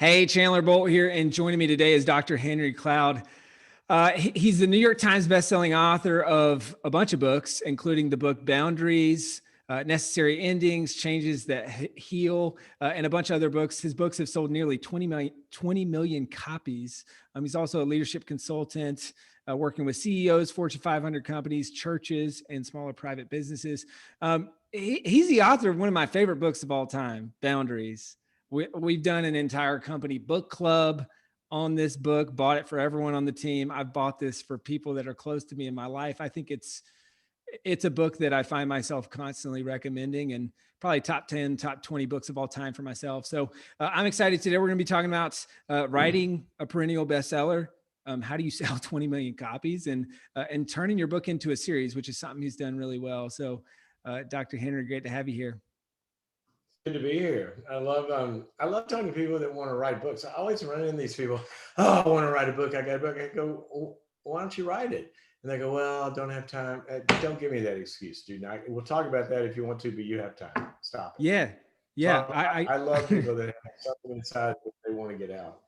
Hey, Chandler Bolt here, and joining me today is Dr. Henry Cloud. He's the New York Times bestselling author of a bunch of books, including the book Boundaries, Necessary Endings, Changes That Heal, and a bunch of other books. His books have sold nearly 20 million copies. He's also a leadership consultant, working with CEOs, Fortune 500 companies, churches, and smaller private businesses. He's the author of one of my favorite books of all time, Boundaries. We've done an entire company book club on this book, bought it for everyone on the team. I've bought this for people that are close to me in my life. I think it's a book that I find myself constantly recommending, and probably top 10, top 20 books of all time for myself. So I'm excited today. We're going to be talking about writing a perennial bestseller. How do you sell 20 million copies and turning your book into a series, which is something he's done really well. So Dr. Henry, great to have you here. Good to be here. I love talking to people that want to write books. I always run into these people. Oh, I want to write a book. I got a book. I go, well, why don't you write it? And they go, well, I don't have time. Don't give me that excuse, dude. We'll talk about that if you want to, but you have time. Stop it. Yeah. So I I love people that have something inside that they want to get out.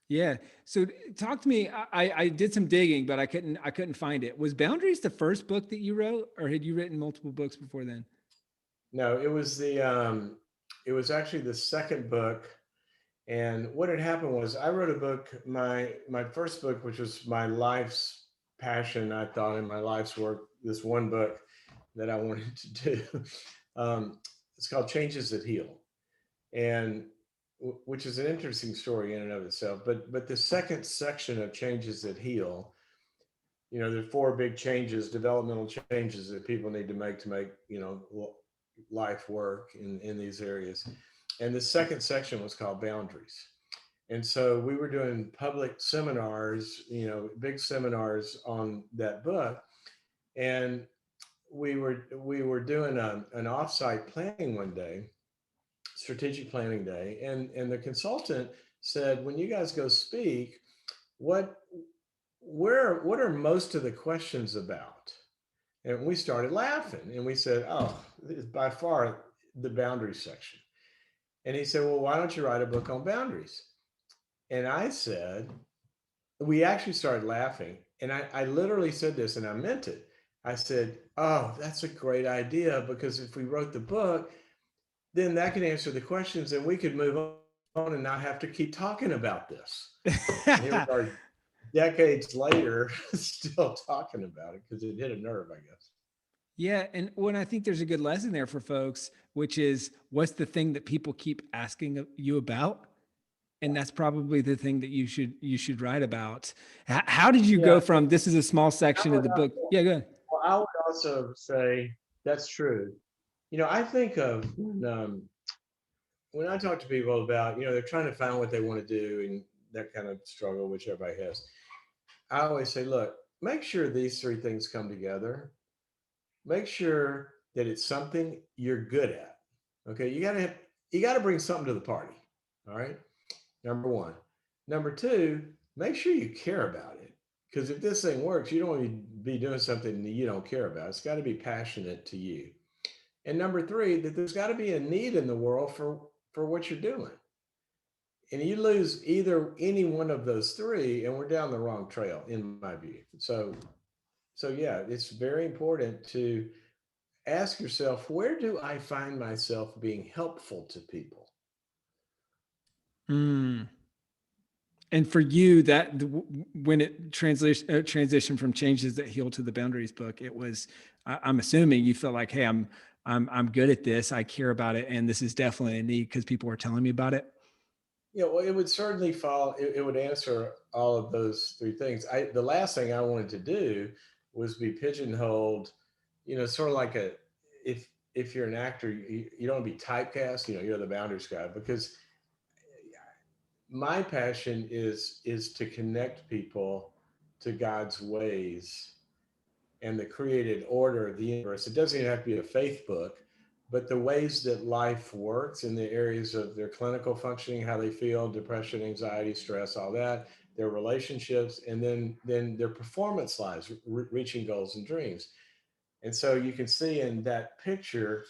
Yeah. So talk to me. I did some digging, but I couldn't find it. Was Boundaries the first book that you wrote, or had you written multiple books before then? No, it was actually the second book. And what had happened was I wrote a book, my first book, which was my life's passion, I thought, in my life's work, this one book that I wanted to do. It's called Changes That Heal. And which is an interesting story in and of itself. But the second section of Changes That Heal, there are four big changes, developmental changes that people need to make, life work in these areas. And the second section was called Boundaries. And so we were doing public seminars, big seminars on that book. And we were doing an offsite planning one day, strategic planning day. And the consultant said, when you guys go speak, what are most of the questions about? And we started laughing and we said, oh, it's by far the boundaries section. And he said, well, why don't you write a book on boundaries? And I said, we actually started laughing. And I literally said this and I meant it. I said, oh, that's a great idea, because if we wrote the book, then that could answer the questions and we could move on and not have to keep talking about this. And here we are decades later, still talking about it because it hit a nerve, I guess. Yeah. And when I think there's a good lesson there for folks, which is, what's the thing that people keep asking you about? And that's probably the thing that you should write about. How did you Yeah, go from, this is a small section of the book? Yeah, go ahead. well, I would also say that's true. I think of when I talk to people about, they're trying to find what they want to do and that kind of struggle, which everybody has. I always say, look, make sure these three things come together. Make sure that it's something you're good at. Okay, you gotta bring something to the party. All right. Number one. Number two, make sure you care about it. Because if this thing works, you don't want to be doing something that you don't care about. It's got to be passionate to you. And number three, that there's got to be a need in the world for what you're doing. And you lose any one of those three, and we're down the wrong trail, in my view. So yeah, it's very important to ask yourself, where do I find myself being helpful to people? Mm. And for you, that when it transitioned from Changes That Heal to the Boundaries book, it was, I'm assuming you felt like, hey, I'm good at this. I care about it. And this is definitely a need because people are telling me about it. Yeah, well, it would certainly fall. It would answer all of those three things. The last thing I wanted to do was be pigeonholed, sort of like if you're an actor, you don't want to be typecast. You're the boundaries guy, because my passion is to connect people to God's ways and the created order of the universe. It doesn't even have to be a faith book, but the ways that life works in the areas of their clinical functioning, how they feel, depression, anxiety, stress, all that, their relationships, and then their performance lives, reaching goals and dreams. And so you can see in that picture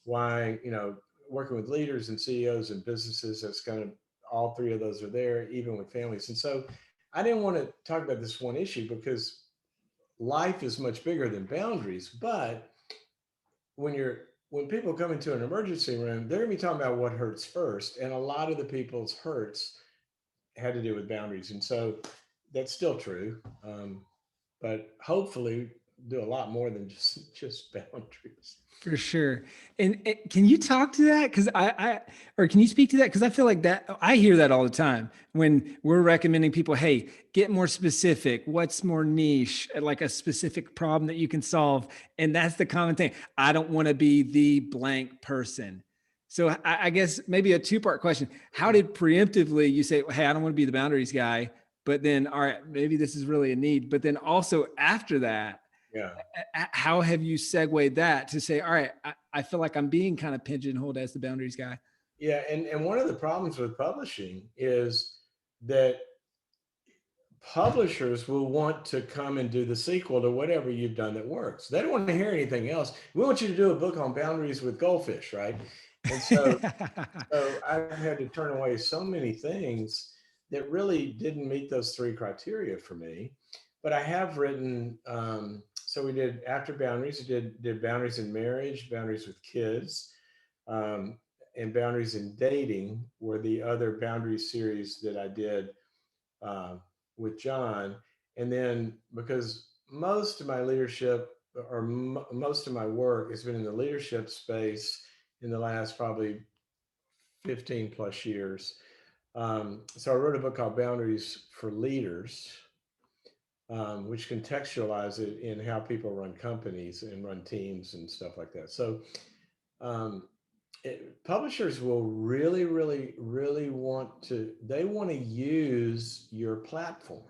why, working with leaders and CEOs and businesses, that's kind of all three of those are there, even with families. And so I didn't want to talk about this one issue because life is much bigger than boundaries. But when people come into an emergency room, they're going to be talking about what hurts first. And a lot of the people's hurts had to do with boundaries. And so that's still true. But hopefully do a lot more than just boundaries. For sure. And can you talk to that? Because or can you speak to that? Because I feel like that I hear that all the time when we're recommending people, hey, get more specific. What's more niche, like a specific problem that you can solve. And that's the common thing. I don't want to be the blank person. So I guess maybe a two-part question. How did preemptively you say, hey, I don't want to be the boundaries guy, but then, all right, maybe this is really a need. But then also after that, Yeah. how have you segued that to say, all right, I feel like I'm being kind of pigeonholed as the boundaries guy? Yeah. And one of the problems with publishing is that publishers will want to come and do the sequel to whatever you've done that works. They don't want to hear anything else. We want you to do a book on boundaries with goldfish, right? And so I've had to turn away so many things that really didn't meet those three criteria for me. But I have written, so we did after boundaries, we did boundaries in marriage, boundaries with kids, and boundaries in dating were the other boundary series that I did uh, with John. And then because most of my leadership or most of my work has been in the leadership space in the last probably 15 plus years. So I wrote a book called Boundaries for Leaders, which contextualize it in how people run companies and run teams and stuff like that. So um, publishers will really, really, really they want to use your platform,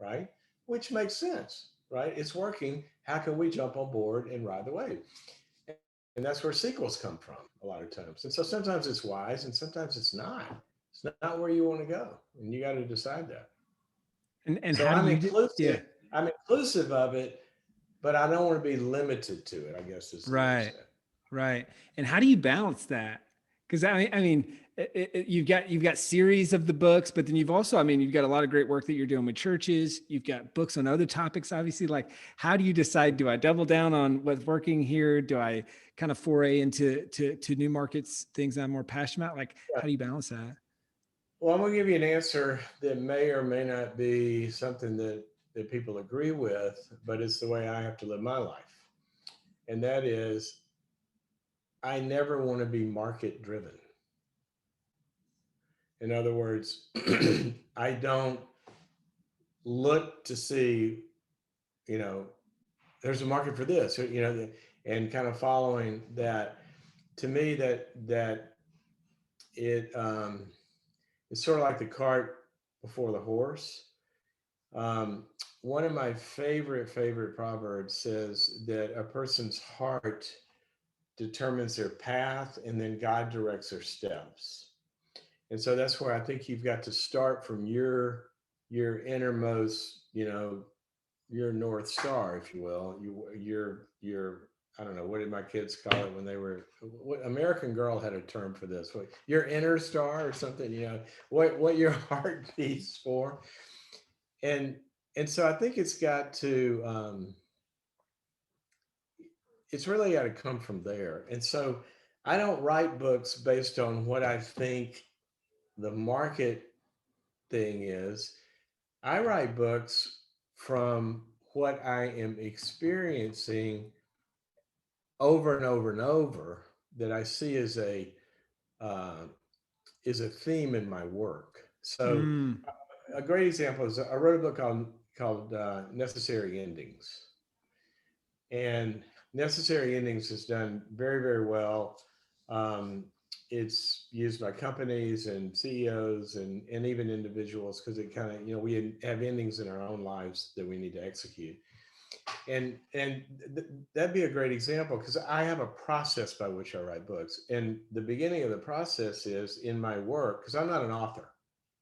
right? Which makes sense, right? It's working. How can we jump on board and ride the wave? And that's where sequels come from a lot of times. And so sometimes it's wise and sometimes it's not. It's not where you want to go. And you got to decide that. And So how do I'm you do? Yeah. inclusive. I'm inclusive of it, but I don't want to be limited to it, I guess is the way to say Right. it. Right. And how do you balance that? Because I mean, you've got series of the books, but then you've also, I mean, you've got a lot of great work that you're doing with churches. You've got books on other topics, obviously. Like, how do you decide? Do I double down on what's working here? Do I kind of foray into to new markets, things I'm more passionate about? Like, Yeah. how do you balance that? Well, I'm going to give you an answer that may or may not be something that people agree with, but it's the way I have to live my life. And that is, I never want to be market driven. In other words, I don't look to see, you know, there's a market for this, and kind of following that. To me, that it it's sort of like the cart before the horse. Um, One of my favorite proverbs says that a person's heart determines their path, and then God directs their steps. And so that's where I think you've got to start from your innermost, your North Star, if you will. Your I don't know, what did my kids call it when they were, what American Girl had a term for this, what, your inner star or something, what your heart beats for. And and so I think it's really got to come from there. And so I don't write books based on what I think the market thing is. I write books from what I am experiencing over and over and over that I see uh, as a theme in my work. So Mm, a great example is I wrote a book called Necessary Endings, and Necessary Endings is done very, very well. Um, it's used by companies and CEOs and even individuals because it kind of, we have endings in our own lives that we need to execute. And that'd be a great example because I have a process by which I write books. And the beginning of the process is in my work, because I'm not an author.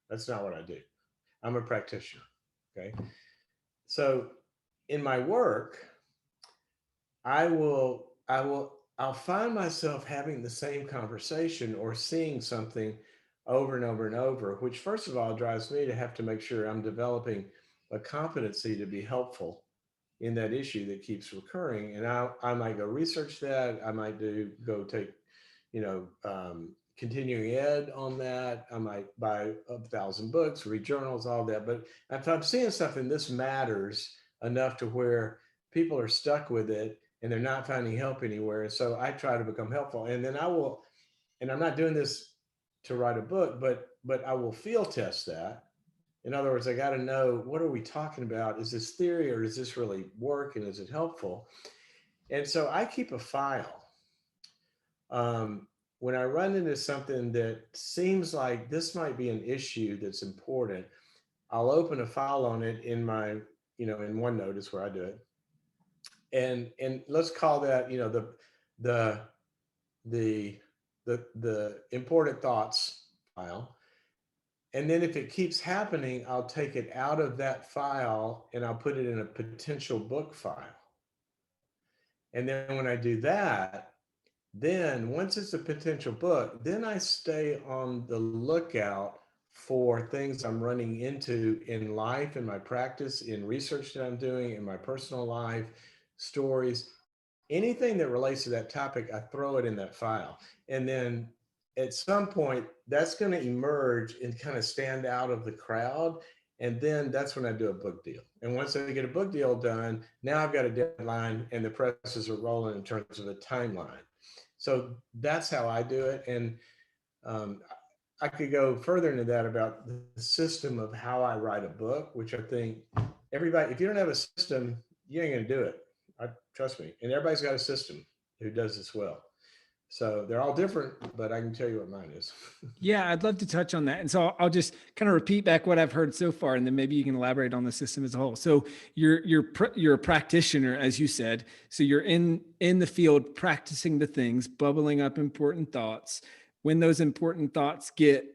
That's not what I do. I'm a practitioner. Okay. So in my work, I'll find myself having the same conversation or seeing something over and over and over, which first of all drives me to have to make sure I'm developing a competency to be helpful in that issue that keeps recurring. And I might go research that. I might go take, continuing ed on that. I might buy 1,000 books, read journals, all that. But if I'm seeing something, this matters enough to where people are stuck with it and they're not finding help anywhere. And so I try to become helpful. And then I will, and I'm not doing this to write a book, but I will field test that. In other words, I got to know, what are we talking about? Is this theory or does this really work and is it helpful? And so I keep a file. When I run into something that seems like this might be an issue that's important, I'll open a file on it in my, in OneNote is where I do it. And let's call that, the important thoughts file. And then if it keeps happening, I'll take it out of that file and I'll put it in a potential book file. And then when I do that, then once it's a potential book, then I stay on the lookout for things I'm running into in life, in my practice, in research that I'm doing, in my personal life, stories, anything that relates to that topic, I throw it in that file. And then at some point, that's going to emerge and kind of stand out of the crowd. And then that's when I do a book deal. And once I get a book deal done, now I've got a deadline and the presses are rolling in terms of a timeline. So that's how I do it. And I could go further into that about the system of how I write a book, which I think everybody, if you don't have a system, you ain't going to do it. Trust me. And everybody's got a system who does this well. So they're all different, but I can tell you what mine is. Yeah, I'd love to touch on that. And so I'll just kind of repeat back what I've heard so far, and then maybe you can elaborate on the system as a whole. So you're a practitioner, as you said. So you're in the field practicing the things, bubbling up important thoughts. When those important thoughts get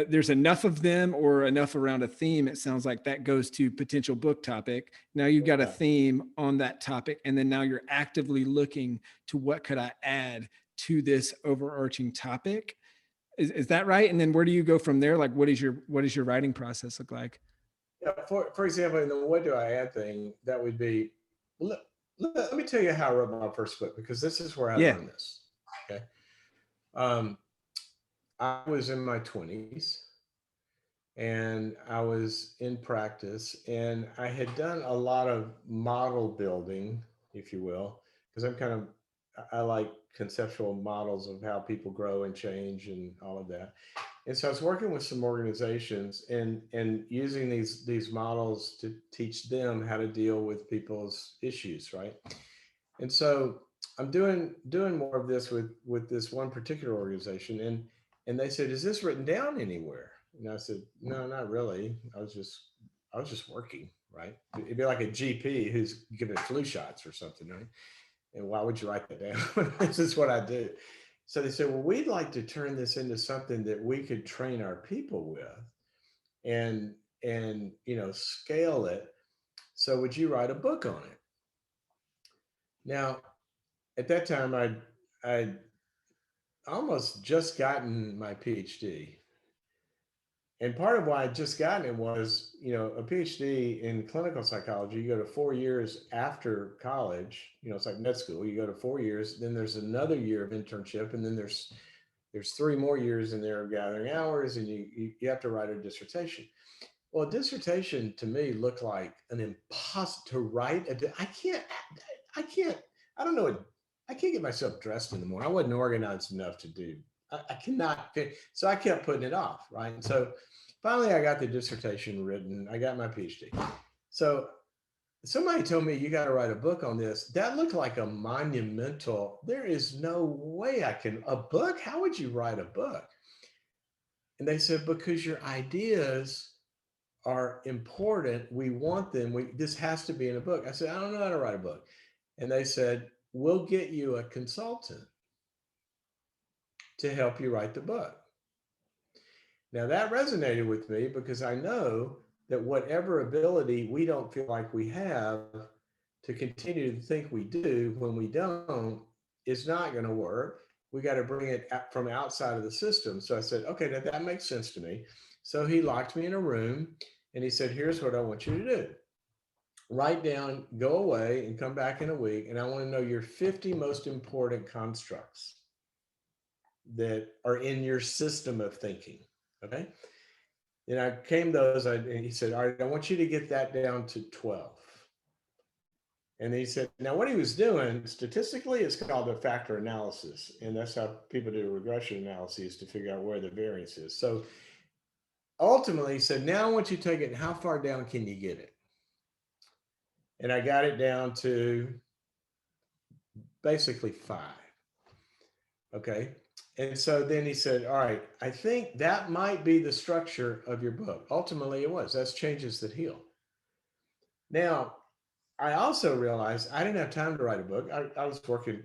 there's enough of them or enough around a theme, it sounds like that goes to potential book topic. Now you've got a theme on that topic, and then now you're actively looking to what could I add to this overarching topic. Is that right? And then where do you go from there? Like, what is your writing process look like? Yeah, for example, in the what do I add thing, that would be, let me tell you how I wrote my first book, because this is where I learned this. Okay. I was in my 20s and I was in practice, and I had done a lot of model building, if you will, because I like conceptual models of how people grow and change and all of that. And so I was working with some organizations and using these models to teach them how to deal with people's issues, right? And so I'm doing more of this with this one particular organization, and they said, "Is this written down anywhere?" And I said, "No, not really. I was just working, right? It'd be like a GP who's giving flu shots or something, right? And why would you write that down? This is what I do." So they said, "Well, we'd like to turn this into something that we could train our people with and scale it. So would you write a book on it?" Now, at that time, I'd almost just gotten my PhD. And part of why I'd just gotten it was, a PhD in clinical psychology, you go to 4 years after college, it's like med school, you go to 4 years, then there's another year of internship, and then there's 3 more years in there of gathering hours, and you have to write a dissertation. Well, a dissertation to me looked like an impossible to write. I can't, I don't know. I can't get myself dressed in the morning. I wasn't organized enough to do. I cannot. So I kept putting it off. Right. And so finally I got the dissertation written. I got my PhD. So somebody told me, "You got to write a book on this." That looked like a monumental, there is no way a book. How would you write a book? And they said, "Because your ideas are important. We want them. This has to be in a book." I said, "I don't know how to write a book." And they said, "We'll get you a consultant to help you write the book." Now that resonated with me, because I know that whatever ability we don't feel like we have to continue to think we do when we don't is not going to work. we got to bring it from outside of the system. So I said, okay, that makes sense to me. So he locked me in a room and he said, here's what I want you to do. Write down, go away and come back in a week. And I want to know your 50 most important constructs that are in your system of thinking. Okay. And I came those, and he said, all right, I want you to get that down to 12. And he said, now what he was doing statistically is called a factor analysis. And that's how people do regression analyses to figure out where the variance is. So ultimately he said, now I want you to take it, and how far down can you get it? And I got it down to basically 5. Okay. And so then he said, all right, I think that might be the structure of your book. Ultimately it was. That's Changes That Heal. Now, I also realized I didn't have time to write a book. I was working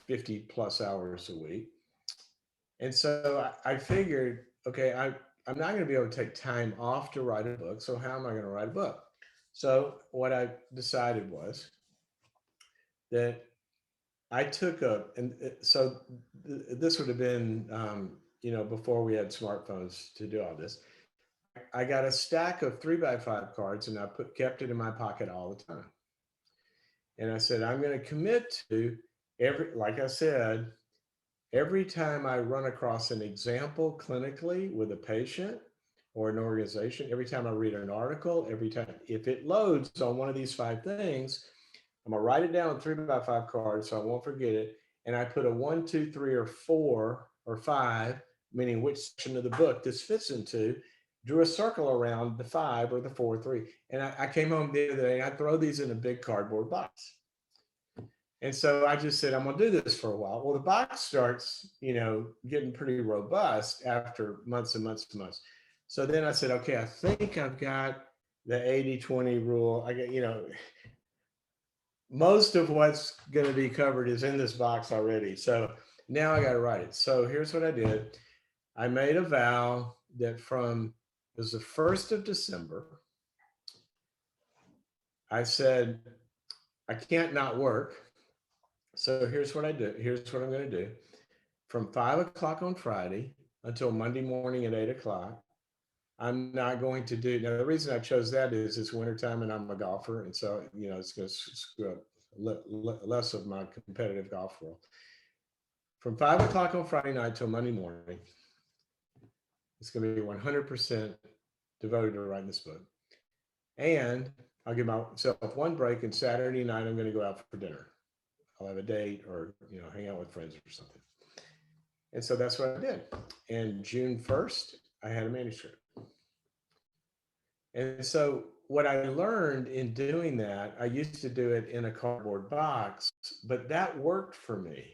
50 plus hours a week. And so I figured, okay, I'm not going to be able to take time off to write a book. So how am I going to write a book? So what I decided was that I took this would have been, before we had smartphones to do all this. I got a stack of 3x5 cards and I kept it in my pocket all the time. And I said, I'm going to commit to like I said, every time I run across an example clinically with a patient or an organization, every time I read an article, every time, if it loads on one of these 5 things, I'm gonna write it down on 3x5 cards so I won't forget it. And I put a 1, 2, 3, or 4 or 5, meaning which section of the book this fits into, drew a circle around the 5 or the 4, 3. And I came home the other day and I throw these in a big cardboard box. And so I just said, I'm gonna do this for a while. Well, the box starts, getting pretty robust after months and months and months. So then I said, okay, I think I've got the 80-20 rule. I got, most of what's going to be covered is in this box already. So now I got to write it. So here's what I did. I made a vow that it was the 1st of December. I said, I can't not work. So here's what I do. Here's what I'm going to do. From 5 o'clock on Friday until Monday morning at 8 o'clock, I'm not going to do. Now, the reason I chose that is it's wintertime and I'm a golfer. And so, it's going to screw up less of my competitive golf world. From 5 o'clock on Friday night till Monday morning, it's going to be 100% devoted to writing this book. And I'll give myself one break, and Saturday night, I'm going to go out for dinner. I'll have a date or, hang out with friends or something. And so that's what I did. And June 1st, I had a manuscript. And so what I learned in doing that, I used to do it in a cardboard box, but that worked for me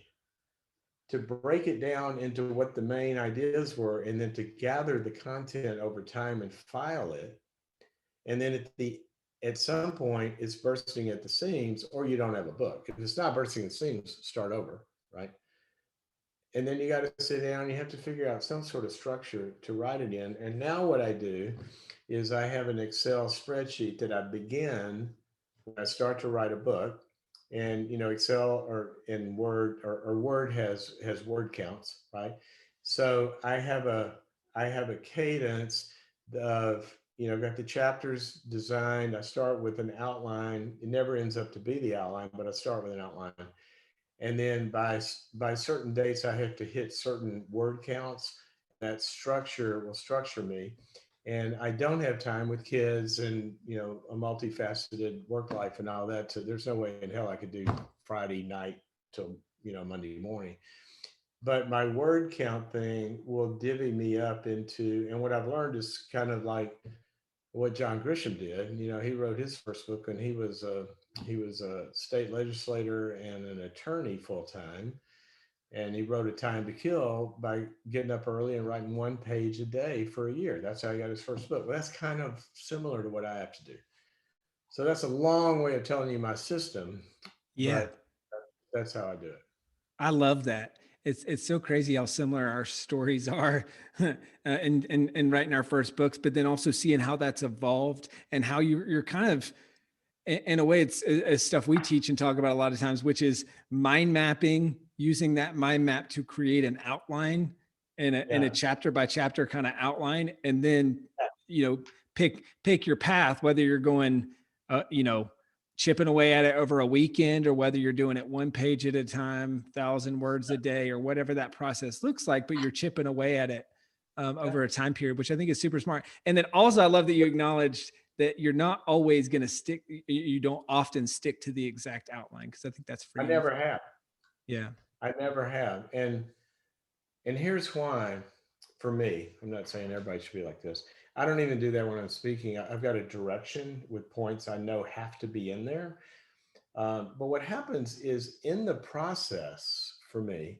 to break it down into what the main ideas were, and then to gather the content over time and file it. And then at some point it's bursting at the seams, or you don't have a book. If it's not bursting at the seams, start over, right? And then you got to sit down and you have to figure out some sort of structure to write it in. And now what I do is I have an Excel spreadsheet that I begin when I start to write a book. And, Excel or in Word or Word has word counts, right? So I have a cadence of, got the chapters designed. I start with an outline. It never ends up to be the outline, but I start with an outline. And then by certain dates, I have to hit certain word counts. That structure will structure me. And I don't have time with kids and, a multifaceted work life and all that. So there's no way in hell I could do Friday night till, Monday morning. But my word count thing will divvy me up into, and what I've learned is kind of like what John Grisham did. He wrote his first book, and he was a state legislator and an attorney full time. And he wrote A Time to Kill by getting up early and writing 1 page a day for a year. That's how he got his first book. Well, that's kind of similar to what I have to do. So that's a long way of telling you my system. Yeah. But that's how I do it. I love that. It's so crazy how similar our stories are in writing our first books, but then also seeing how that's evolved and how you're kind of, in a way, it's stuff we teach and talk about a lot of times, which is mind mapping, using that mind map to create an outline in a chapter by chapter kind of outline, and then, pick your path, whether you're going, chipping away at it over a weekend, or whether you're doing it one page at a time, 1,000 words a day, or whatever that process looks like, but you're chipping away at it over a time period, which I think is super smart. And then also, I love that you acknowledged that you're not always going to stick. You don't often stick to the exact outline, because I think that's free. I never have. Yeah. I never have. And here's why, for me, I'm not saying everybody should be like this. I don't even do that when I'm speaking. I've got a direction with points I know have to be in there. But what happens is, in the process, for me,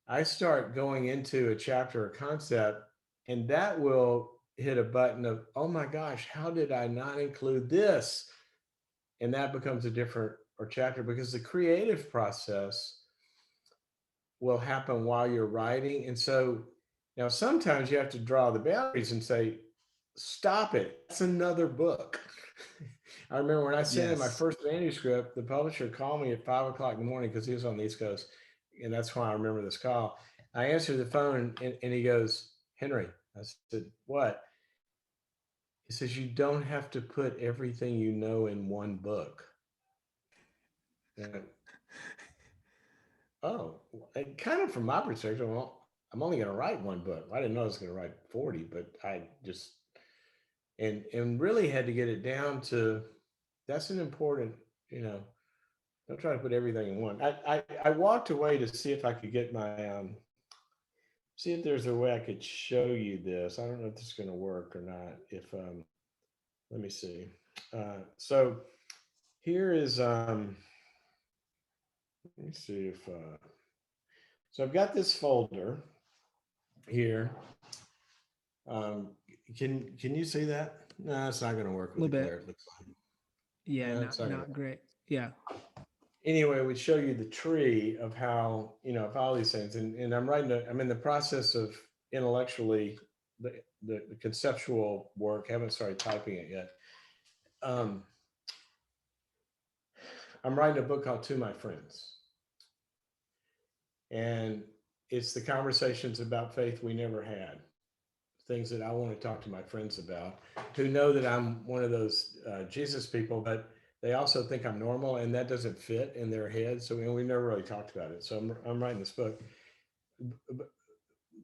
I start going into a chapter or concept, and that will hit a button of, oh my gosh, how did I not include this? And that becomes a different chapter, because the creative process will happen while you're writing. And so now sometimes you have to draw the boundaries and say, stop it. That's another book. I remember when I sent in my first manuscript, the publisher called me at 5 o'clock in the morning, because he was on the East Coast. And that's why I remember this call. I answered the phone, and he goes, Henry. I said, what? He says, you don't have to put everything you know in one book. And, and kind of from my perspective, well, I'm only going to write one book. I didn't know I was going to write 40, but I just, and really had to get it down to, that's an important, don't try to put everything in one. I walked away to see if I could get my, see if there's a way I could show you this. I don't know if this is going to work or not. If, let me see. So here is, let me see if, so I've got this folder here. Can you see that? No, it's not going to work with the glare, it looks like. Yeah, not great. Yeah. Anyway, we show you the tree of how, of all these things. And I'm I'm in the process of intellectually, the conceptual work. I haven't started typing it yet. I'm writing a book called To My Friends. And it's the conversations about faith we never had. Things that I want to talk to my friends about, who know that I'm one of those Jesus people, but they also think I'm normal, and that doesn't fit in their head. So we never really talked about it. So I'm writing this book.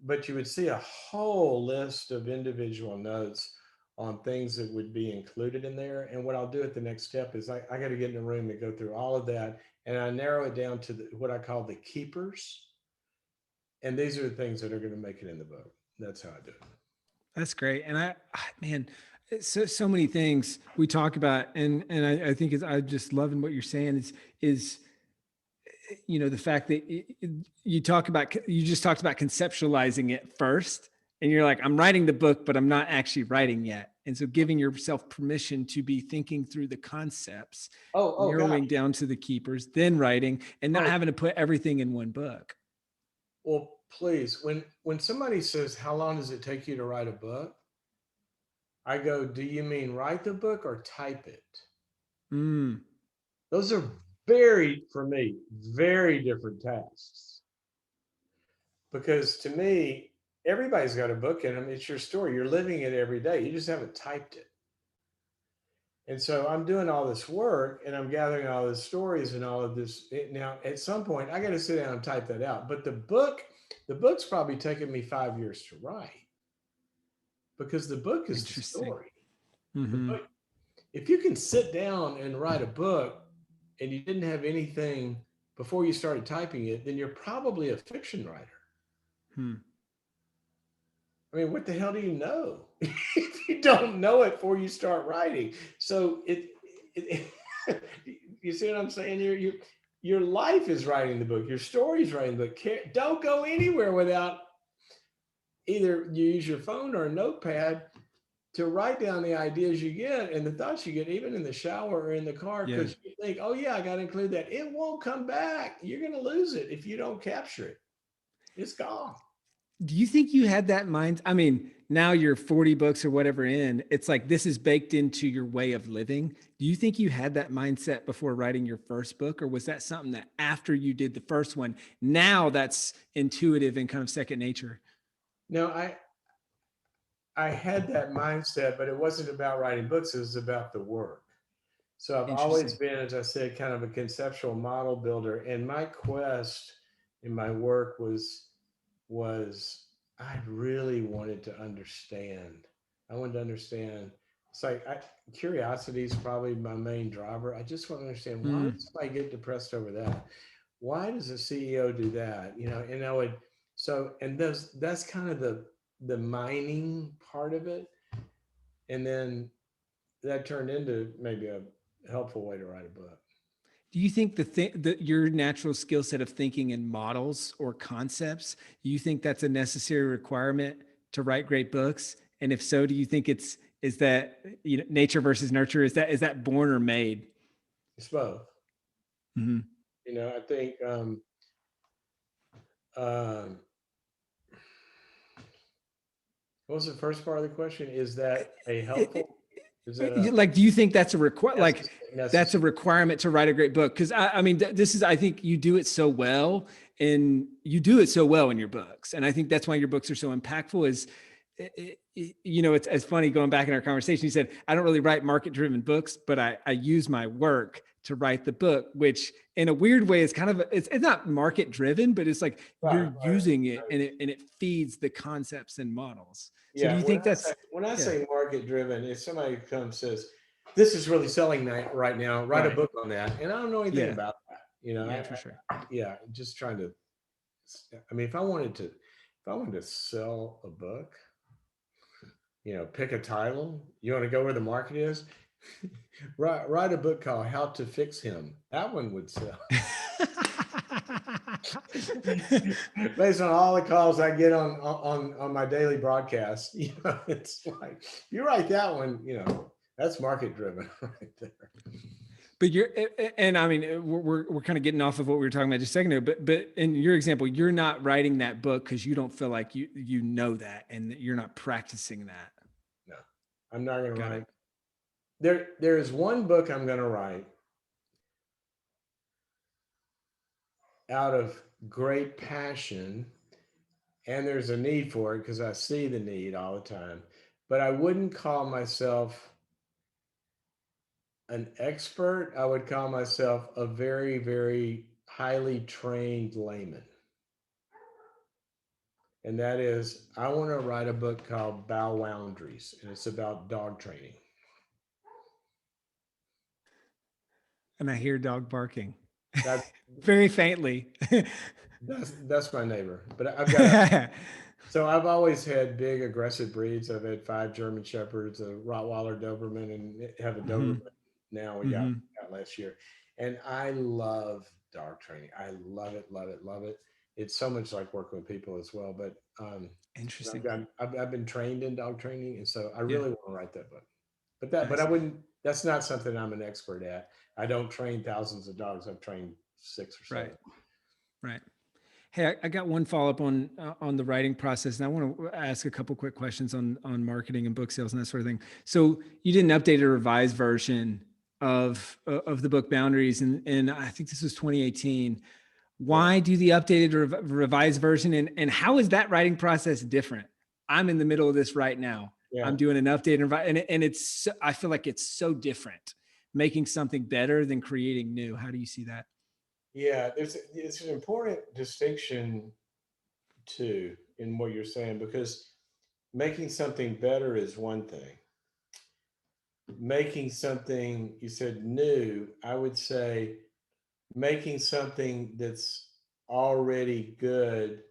But you would see a whole list of individual notes on things that would be included in there. And what I'll do at the next step is I got to get in a room and go through all of that. And I narrow it down to what I call the keepers. And these are the things that are going to make it in the book. That's how I do it. That's great. And man, so many things we talk about. And I think I'm just loving what you're saying is the fact that you just talked about conceptualizing it first, and you're like, I'm writing the book, but I'm not actually writing yet. And so giving yourself permission to be thinking through the concepts, narrowing down to the keepers, then writing, and not having to put everything in one book. Well, please, when somebody says, how long does it take you to write a book? I go, do you mean write the book or type it? Those are for me, very different tasks. Because to me, everybody's got a book in them. It's your story. You're living it every day. You just haven't typed it. And so I'm doing all this work, and I'm gathering all the stories and all of this. Now, at some point, I got to sit down and type that out. But the book's probably taken me 5 years to write, because the book is the story. The book, if you can sit down and write a book and you didn't have anything before you started typing it, then you're probably a fiction writer. I mean, what the hell do you know if you don't know it before you start writing? So you see what I'm saying? Your life is writing the book. Your story is writing the book. Don't go anywhere without either you use your phone or a notepad to write down the ideas you get and the thoughts you get, even in the shower or in the car, because you think, oh yeah, I got to include that. It won't come back. You're going to lose it if you don't capture it. It's gone. Do you think you had that mind? I mean, now you're 40 books or whatever in, it's like this is baked into your way of living. Do you think you had that mindset before writing your first book, or was that something that after you did the first one, now that's intuitive and kind of second nature? No, I had that mindset, but it wasn't about writing books, it was about the work. So I've always Interesting. been, as I said, kind of a conceptual model builder. And my quest in my work was I really wanted to understand. I wanted to understand. It's like curiosity is probably my main driver. I just want to understand, why Mm, does somebody get depressed over that? Why does a CEO do that? You know, and I would and that's kind of the mining part of it. And then that turned into maybe a helpful way to write a book. do you think that your natural skill set of thinking in models or concepts, do you think that's a necessary requirement to write great books? And if so, do you think is that, nature versus nurture? Is that born or made? It's both. Mhm. You know, I think um, what was the first part of the question? Is that a It- helpful? Is that a like, do you think that's a that's a necessary? requirement to write a great book? Because I mean, this is, I think you do it so well, and you do it so well in your books, and I think that's why your books are so impactful. Is it's funny going back in our conversation. You said I don't really write market-driven books, but I use my work to write the book, which in a weird way is kind of it's not market-driven, but it's like Right, you're right. using it, and it feeds the concepts and models. So do Yeah. you think that's When I yeah, say market driven, if somebody comes says, "This is really selling right now," write a right? book on that, and I don't know anything Yeah, about that. You know, yeah, for sure. yeah, just trying to. I mean, if I wanted to sell a book, pick a title. You want to go where the market is? Write a book called "How to Fix Him." That one would sell. Based on all the calls I get on my daily broadcast, it's like you write that one, that's market driven right there. But and I mean, we're kind of getting off of what we were talking about just a second ago. But in your example, you're not writing that book because you don't feel like you know that, and that you're not practicing that. No, I'm not going to Got write. it. There is one book I'm going to write out of great passion, and there's a need for it because I see the need all the time. But I wouldn't call myself an expert. I would call myself a very, very highly trained layman. And that is, I want to write a book called Bow Boundaries, and it's about dog training. And I hear dog barking That very faintly. that's my neighbor. But I've got I've always had big aggressive breeds. I've had 5 German Shepherds, a Rottweiler Doberman, and have a Doberman Hmm. now Hmm. got last year. And I love dog training. I love it, love it, love it. It's so much like working with people as well. But Interesting. I've been trained in dog training, and so I Yeah. really want to write that book. But I Nice. wouldn't. That's not something I'm an expert at. I don't train thousands of dogs. I've trained 6 or 7. Right. Right. Hey, I got one follow up on the writing process, and I want to ask a couple quick questions on marketing and book sales and that sort of thing. So you did an updated, revised version of the book Boundaries, and I think this was 2018. Yeah, Why do the updated, revised version, and how is that writing process different? I'm in the middle of this right now. yeah, I'm doing an updated, and it's I feel like it's so different, making something better than creating new. How do you see that? yeah. It's an important distinction too in what you're saying, because making something better is one thing. Making something, you said, new, I would say making something that's already good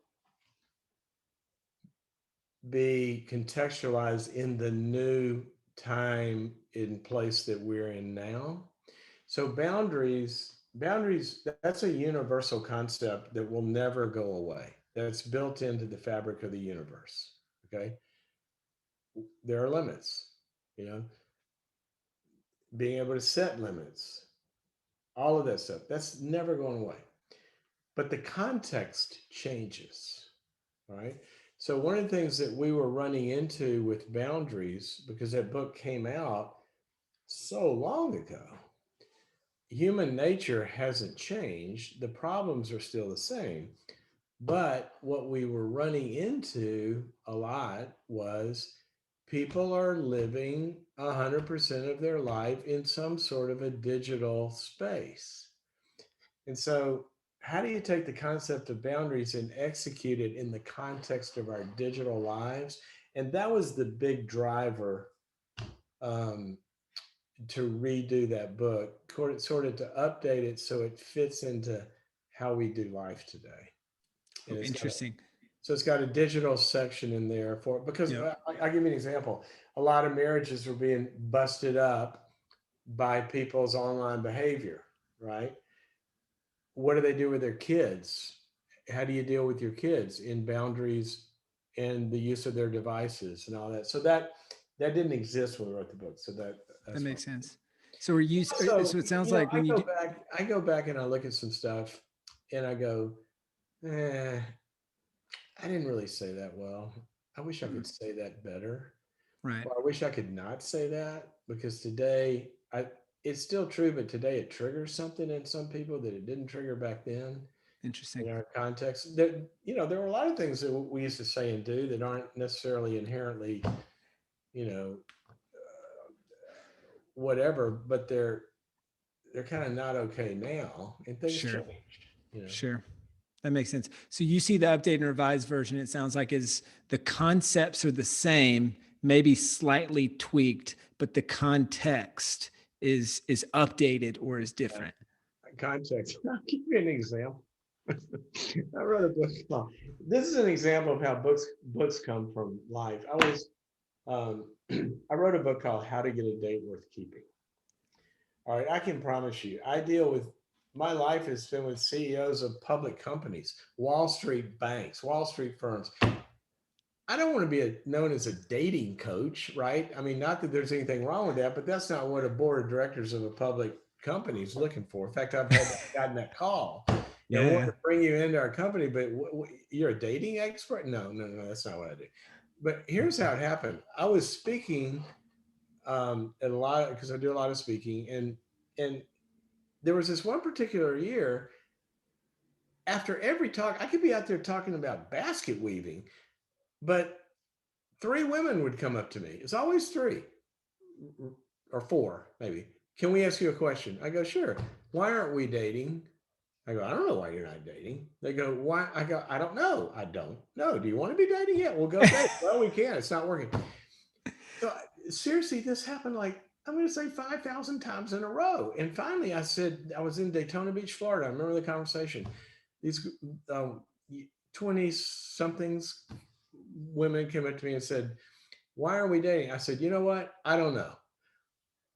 be contextualized in the new time and place that we're in now. So boundaries, that's a universal concept that will never go away. That's built into the fabric of the universe. Okay. There are limits, you know, being able to set limits, all of that stuff. That's never going away. But the context changes. All right. So one of the things that we were running into with boundaries, because that book came out so long ago, human nature hasn't changed. The problems are still the same. But what we were running into a lot was people are living 100% of their life in some sort of a digital space. And so, how do you take the concept of boundaries and execute it in the context of our digital lives? And that was the big driver um, to redo that book, sort of to update it so it fits into how we do life today. Oh, And interesting. it's got a digital section in there for it because Yep. I'll give you an example. A lot of marriages are being busted up by people's online behavior, right? What do they do with their kids? How do you deal with your kids in boundaries and the use of their devices and all that? So that didn't exist when we wrote the book. So That that's makes one. sense. So are you, So so it sounds like when you do, I go back and I look at some stuff and I go, I didn't really say that well. I wish I mm, could say that better. right. Or I wish I could not say that because today it's still true, but today it triggers something in some people that it didn't trigger back then Interesting. in our context. There were a lot of things that we used to say and do that aren't necessarily inherently, you know, whatever, but they're kind of not okay now, and things Sure. change. Sure. That makes sense. So you see the updated and revised version, it sounds like is the concepts are the same, maybe slightly tweaked, but the context is updated or is different. Context. I'll give you an example. I wrote a book. Well, this is an example of how books come from life. Um, I wrote a book called How to Get a Date Worth Keeping. All right, I can promise you, I deal with my life has been with CEOs of public companies, Wall Street banks, Wall Street firms. I don't want to be known as a dating coach, right? I mean, not that there's anything wrong with that, but that's not what a board of directors of a public company is looking for. In fact, gotten that call. We want Yeah. to bring you into our company, but you're a dating expert? No, that's not what I do. But here's how it happened. I was speaking at a lot because I do a lot of speaking, and there was this one particular year. After every talk, I could be out there talking about basket weaving, but three women would come up to me. It's always three or four, maybe. Can we ask you a question? I go, sure. Why aren't we dating? I go, I don't know why you're not dating. They go, why? I go, I don't know. I don't know. Do you want to be dating? Yeah, we'll go date. Well, we can. It's not working. So seriously, this happened like, I'm going to say 5,000 times in a row. And finally, I said, I was in Daytona Beach, Florida. I remember the conversation. These 20 somethings women came up to me and said, why are we dating? I said, you know what? I don't know,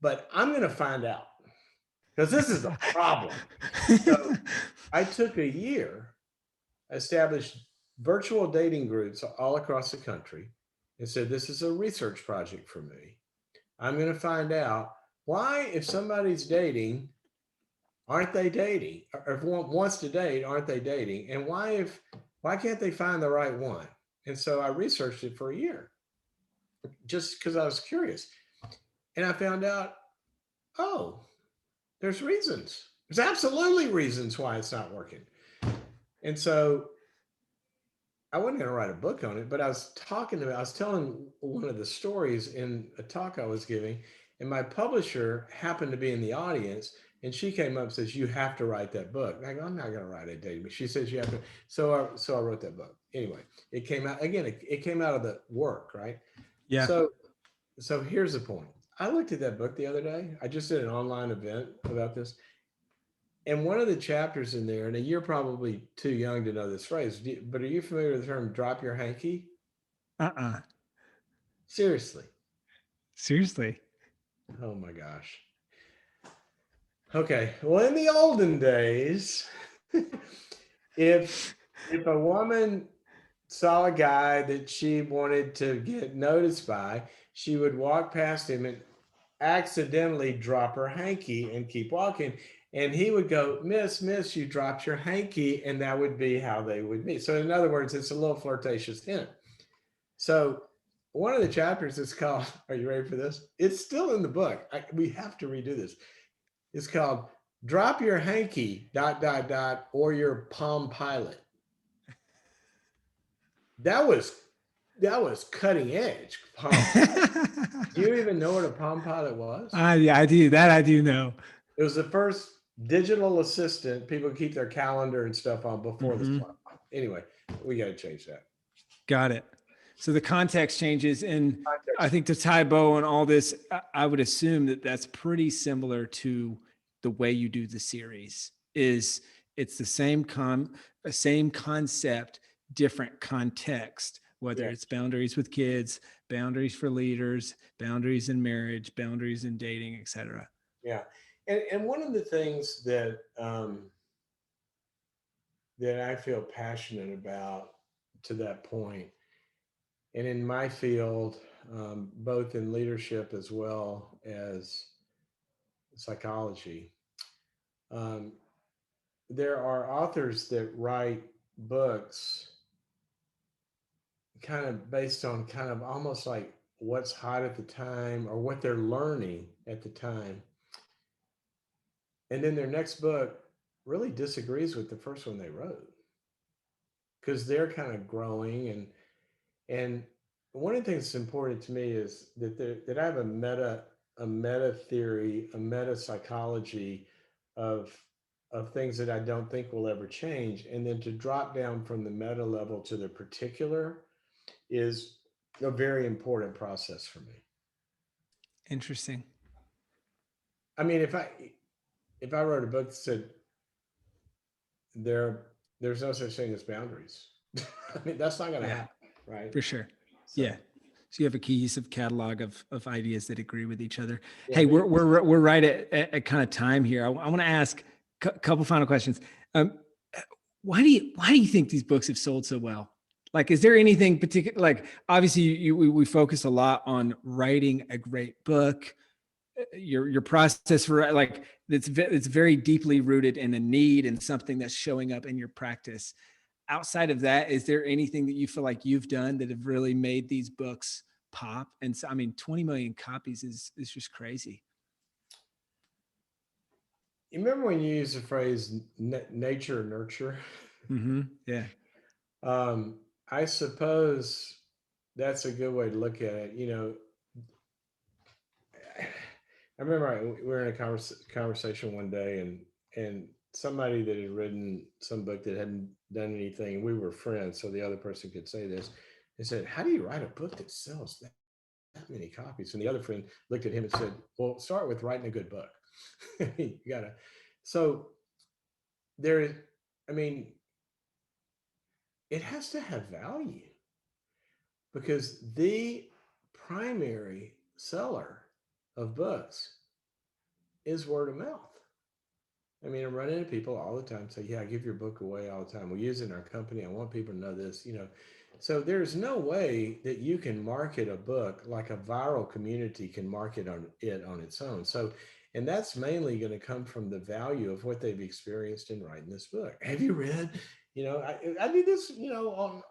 but I'm going to find out because this is a problem. So I took a year, established virtual dating groups all across the country, and said, this is a research project for me. I'm going to find out why, if somebody's dating, aren't they dating? Or if one wants to date, aren't they dating? And why can't they find the right one? And so I researched it for a year just because I was curious. And I found out, oh, there's reasons. There's absolutely reasons why it's not working. And so I wasn't going to write a book on it, but I was telling one of the stories in a talk I was giving, and my publisher happened to be in the audience, and she came up and says, you have to write that book. And I go, I'm not going to write a dating book. She says, you have to. So I wrote that book. Anyway, it came out, again, it came out of the work, right? Yeah. So here's the point. I looked at that book the other day. I just did an online event about this. And one of the chapters in there, and you're probably too young to know this phrase, but are you familiar with the term drop your hanky? Uh-uh. Seriously. Seriously. Oh my gosh. Okay. Well, in the olden days, if a woman saw a guy that she wanted to get noticed by, she would walk past him and accidentally drop her hanky and keep walking. And he would go, miss, you dropped your hanky. And that would be how they would meet. So in other words, it's a little flirtatious hint. So one of the chapters is called, are you ready for this? It's still in the book. We have to redo this. It's called Drop Your Hanky, ... or Your Palm Pilot. That was cutting edge. Do you even know what a Palm Pilot was? Yeah, I do. That I do know. It was the first digital assistant people keep their calendar and stuff on before the smartphone. Anyway, we got to change that. Got it. So the context changes, and Context. I think to tie a bow on all this, I would assume that that's pretty similar to the way you do the series. It's the same concept, different context. Whether Yeah. it's boundaries with kids, boundaries for leaders, boundaries in marriage, boundaries in dating, etc. Yeah, and one of the things that that I feel passionate about to that point, and in my field, both in leadership as well as psychology, um, there are authors that write books kind of based on kind of almost like what's hot at the time or what they're learning at the time. And then their next book really disagrees with the first one they wrote because they're kind of growing. And one of the things that's important to me is that I have a meta theory, a meta psychology of things that I don't think will ever change. And then to drop down from the meta level to the particular is a very important process for me. Interesting. I mean, if I wrote a book that said there's no such thing as boundaries, I mean that's not going to happen, right? For sure. So, yeah. So you have a cohesive catalog of ideas that agree with each other. yeah, Hey, we're right at kind of time here. I want to ask a couple final questions. Why do you think these books have sold so well? Like, is there anything particular? Like, obviously, we focus a lot on writing a great book. Your process for like it's very deeply rooted in a need and something that's showing up in your practice. Outside of that, is there anything that you feel like you've done that have really made these books pop? And so, I mean, 20 million copies is just crazy. you remember when you used the phrase nature nurture? Mm-hmm. Yeah. I suppose that's a good way to look at it. You know, I remember we were in a conversation one day, and somebody that had written some book that hadn't done anything. We were friends, so the other person could say this. They said, "How do you write a book that sells that many copies?" And the other friend looked at him and said, "Well, start with writing a good book. You gotta." So there is, I mean, it has to have value because the primary seller of books is word of mouth. I mean, I'm running into people all the time say, "Yeah, I give your book away all the time. We use it in our company. I want people to know this." You know, so there's no way that you can market a book like a viral community can market it on its own. So, and that's mainly going to come from the value of what they've experienced in writing this book. Have you read? You know, I do this. You know,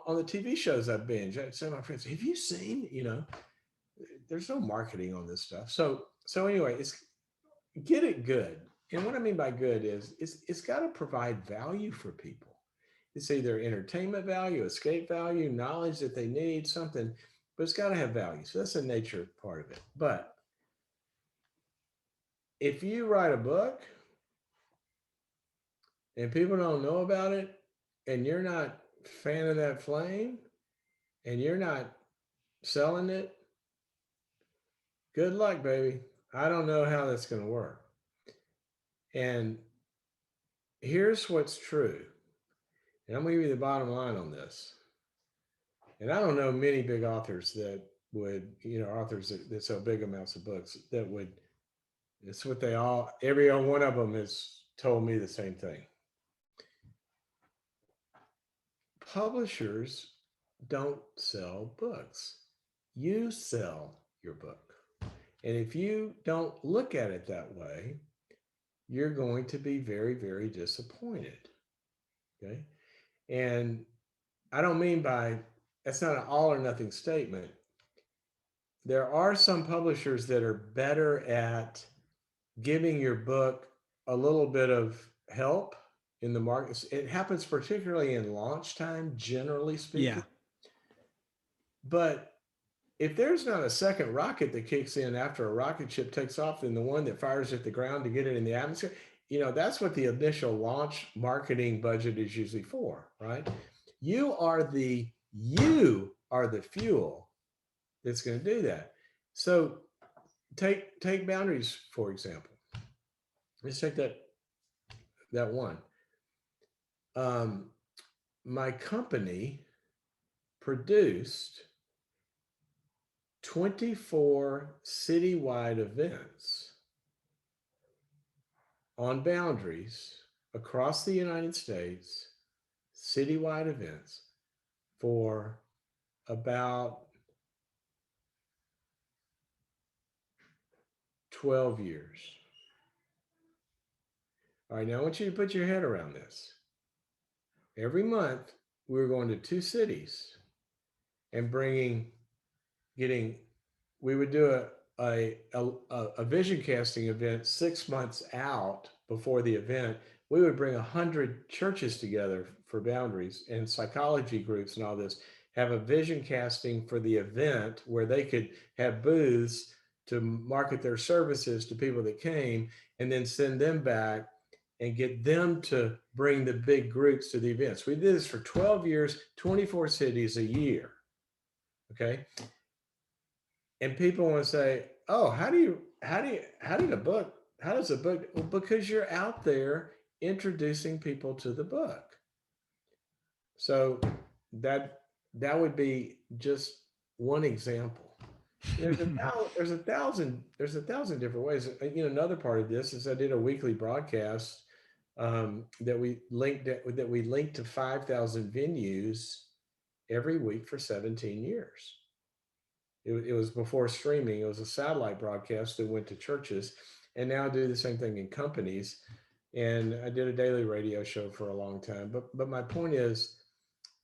on the TV shows I binge. I say to my friends, "Have you seen?" You know, there's no marketing on this stuff. So anyway, it's get it good. And what I mean by good is it's got to provide value for people. It's either entertainment value, escape value, knowledge that they need, something, but it's got to have value. So that's the nature part of it. But if you write a book and people don't know about it, and you're not fan of that flame, and you're not selling it, good luck, baby. I don't know how that's going to work. And here's what's true. And I'm going to give you the bottom line on this. And I don't know many big authors that would, you know, authors that sell big amounts of books that would, it's what they all, every one of them has told me the same thing. Publishers don't sell books. You sell your book. And if you don't look at it that way, you're going to be very, very disappointed. Okay. And I don't mean by that's not an all or nothing statement. There are some publishers that are better at giving your book a little bit of help in the market. It happens particularly in launch time, generally speaking. Yeah. But if there's not a second rocket that kicks in after a rocket ship takes off, then the one that fires at the ground to get it in the atmosphere, that's what the initial launch marketing budget is usually for, right? You are the fuel that's going to do that. So take boundaries, for example. Let's take that one. My company produced 24 citywide events on boundaries across the United States, citywide events for about 12 years. All right, now I want you to put your head around this. Every month, we were going to 2 cities and we would do a vision casting event 6 months out before the event. We would bring 100 churches together for boundaries and psychology groups and all this, have a vision casting for the event where they could have booths to market their services to people that came, and then send them back and get them to bring the big groups to the events. We did this for 12 years, 24 cities a year. Okay. And people want to say, oh, how does a book? Well, because you're out there introducing people to the book. So that would be just one example. There's a thousand different ways. Another part of this is I did a weekly broadcast that we linked to 5,000 venues every week for 17 years. It was before streaming. It was a satellite broadcast that went to churches, and now I do the same thing in companies. And I did a daily radio show for a long time. But my point is,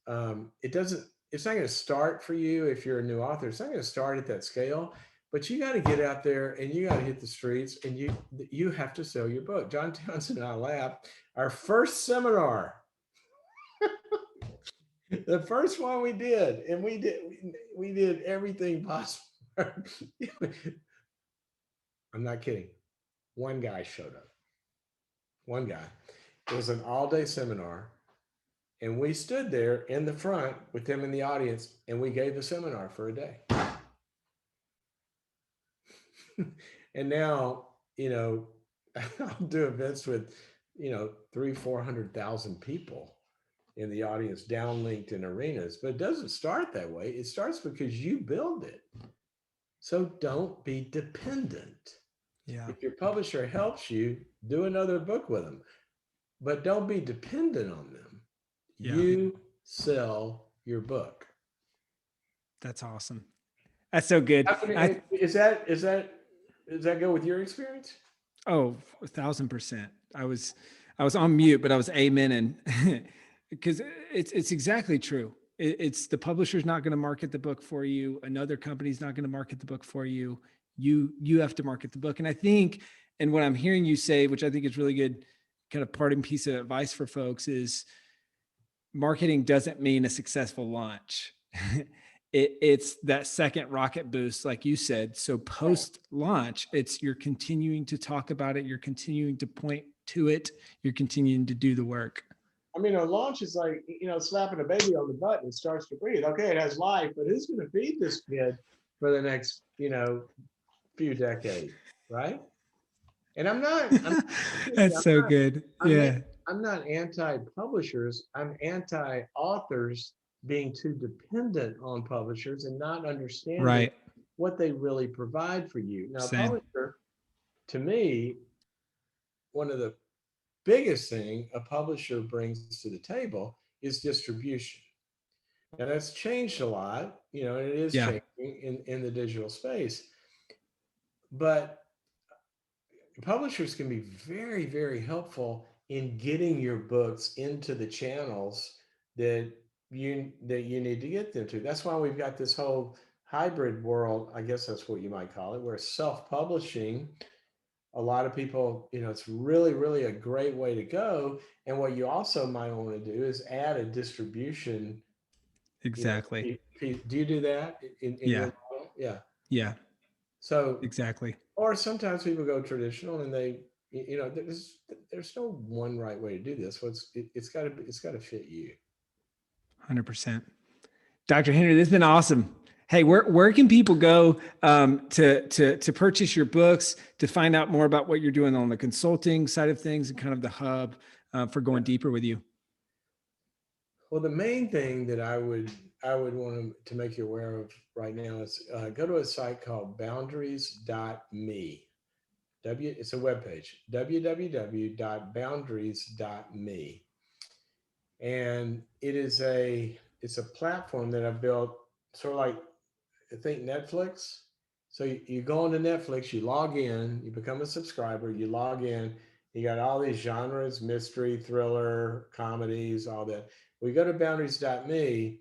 it's not going to start for you if you're a new author. It's not going to start at that scale, but you got to get out there and you got to hit the streets, and you have to sell your book. John Townsend and I laughed. Our first seminar, the first one we did, and we did everything possible. I'm not kidding. One guy showed up. One guy. It was an all-day seminar. And we stood there in the front with him in the audience, and we gave the seminar for a day. And now, I'll do events with, 300,000-400,000 people in the audience, downlinked in arenas. But it doesn't start that way. It starts because you build it. So don't be dependent. Yeah. If your publisher helps you, do another book with them, but don't be dependent on them. Yeah. You sell your book. That's awesome. That's so good. Is that go with your experience? Oh, 1,000%. I was on mute, but I was amening because it's exactly true. It's the publisher's not going to market the book for you. Another company's not going to market the book for you. You have to market the book. And I think, and what I'm hearing you say, which I think is really good, kind of parting piece of advice for folks, is marketing doesn't mean a successful launch. It's that second rocket boost, like you said. So post launch, you're continuing to talk about it. You're continuing to point to it. You're continuing to do the work. I mean, a launch is like, slapping a baby on the butt and it starts to breathe. Okay, it has life, but who's going to feed this kid for the next, few decades, right? And I'm good. Yeah. I'm not anti-publishers. I'm anti-authors being too dependent on publishers and not understanding what they really provide for you. Now, publisher, to me, one of the biggest thing a publisher brings to the table is distribution. Now, that's changed a lot, and it is changing in the digital space. But publishers can be very, very helpful in getting your books into the channels that you need to get them to. That's why we've got this whole hybrid world, I guess that's what you might call it, where self-publishing, a lot of people, it's really, really a great way to go. And what you also might want to do is add a distribution, Exactly. do you do that in your Yeah. model? Yeah. Yeah. So, Exactly. or sometimes people go traditional and there's no one right way to do this. It's got to fit you. 100%. Dr. Henry, this has been awesome. Hey, where can people go to purchase your books, to find out more about what you're doing on the consulting side of things and kind of the hub for going deeper with you? Well, the main thing that I would want to make you aware of right now is go to a site called boundaries.me. It's a webpage, www.boundaries.me. And it's a platform that I built sort of like, I think Netflix. So you go into Netflix, you log in, you become a subscriber, you log in, you got all these genres, mystery, thriller, comedies, all that. We go to boundaries.me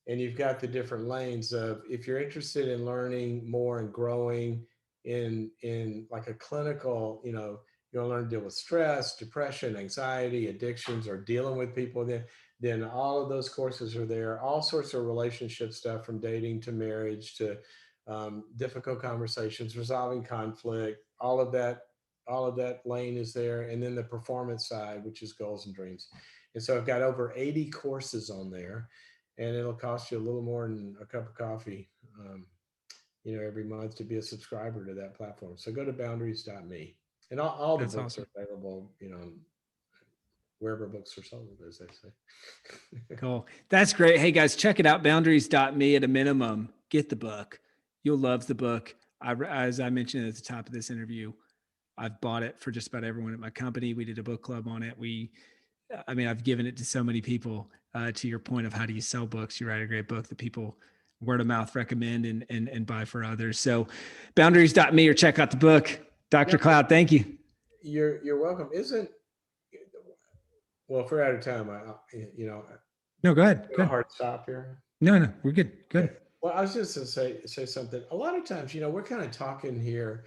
and you've got the different lanes of, if you're interested in learning more and growing in like a clinical, you want to learn to deal with stress, depression, anxiety, addictions, or dealing with people, then all of those courses are there. All sorts of relationship stuff, from dating to marriage to difficult conversations, resolving conflict, all of that lane is there. And then the performance side, which is goals and dreams. And so I've got over 80 courses on there, and it'll cost you a little more than a cup of coffee, every month to be a subscriber to that platform. So go to boundaries.me, and all the That's books awesome. are available, wherever books are sold, as they say. Cool. That's great. Hey guys, check it out. Boundaries.me at a minimum. Get the book. You'll love the book. As I mentioned at the top of this interview, I've bought it for just about everyone at my company. We did a book club on it. I've given it to so many people. To your point of how do you sell books, you write a great book that people word of mouth recommend and buy for others. So boundaries.me, or check out the book. Dr. Cloud, thank you. You're welcome. Well, if we're out of time, No, go ahead. a hard stop here. No, we're good. Good. Okay. Well, I was just going to say something. A lot of times, we're kind of talking here,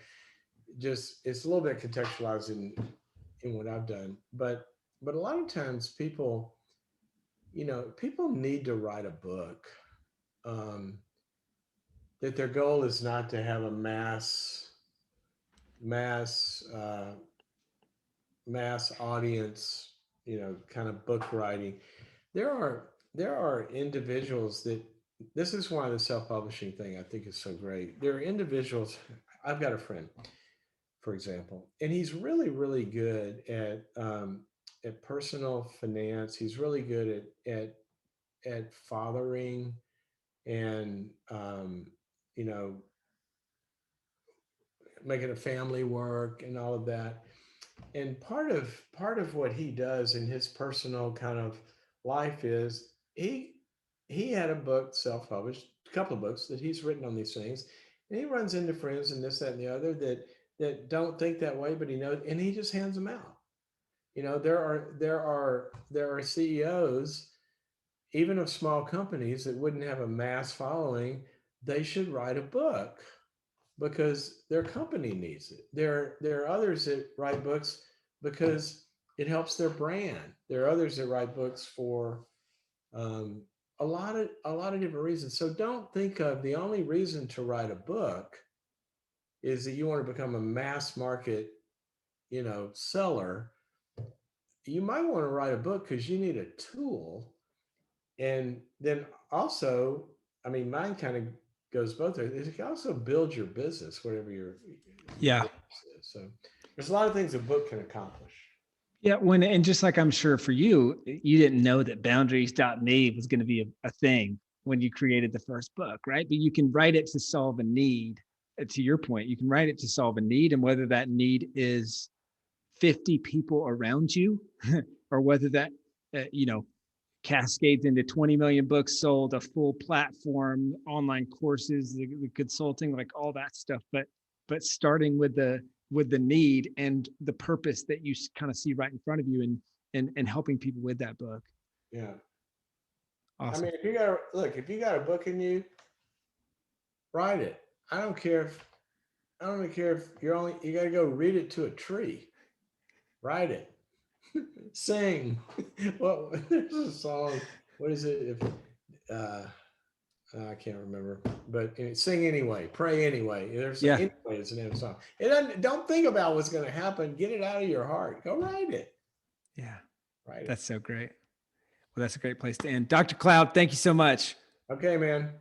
just it's a little bit contextualized in what I've done, but a lot of times people need to write a book. That their goal is not to have a mass uh, mass audience, kind of book writing. There are individuals that, this is why the self-publishing thing I think is so great. There are individuals. I've got a friend, for example, and he's really, really good at personal finance. He's really good at fathering and you know making a family work and all of that. And part of what he does in his personal kind of life is he had a book self-published, a couple of books that he's written on these things, and he runs into friends and this, that, and the other that don't think that way, but he knows, and he just hands them out. There are CEOs, even of small companies, that wouldn't have a mass following. They should write a book because their company needs it. There are others that write books because it helps their brand. There are others that write books for um, a lot of different reasons. So don't think of the only reason to write a book is that you want to become a mass market, seller. You might want to write a book because you need a tool, and then also, mine kind of goes both ways. It can also build your business, whatever your Yeah. business is. So there's a lot of things a book can accomplish. Yeah. And just like I'm sure for you, you didn't know that boundaries.me was going to be a thing when you created the first book, right? But you can write it to solve a need. To your point, you can write it to solve a need, and whether that need is 50 people around you, or whether that, cascades into 20 million books sold, a full platform, online courses, the consulting, like all that stuff. But starting with the need and the purpose that you kind of see right in front of you, and helping people with that book. Yeah. I Awesome. mean, if you got a book in you, write it. I don't care if I don't even care if you got to go read it to a tree. Write it. Sing. Well, there's a song. What is it? If I can't remember, but sing anyway, pray anyway. Yeah. Anyway is the name of the song. It doesn't, don't think about what's going to happen. Get it out of your heart. Go write it. Yeah. Write it. That's so great. Well, that's a great place to end. Dr. Cloud, thank you so much. Okay, man.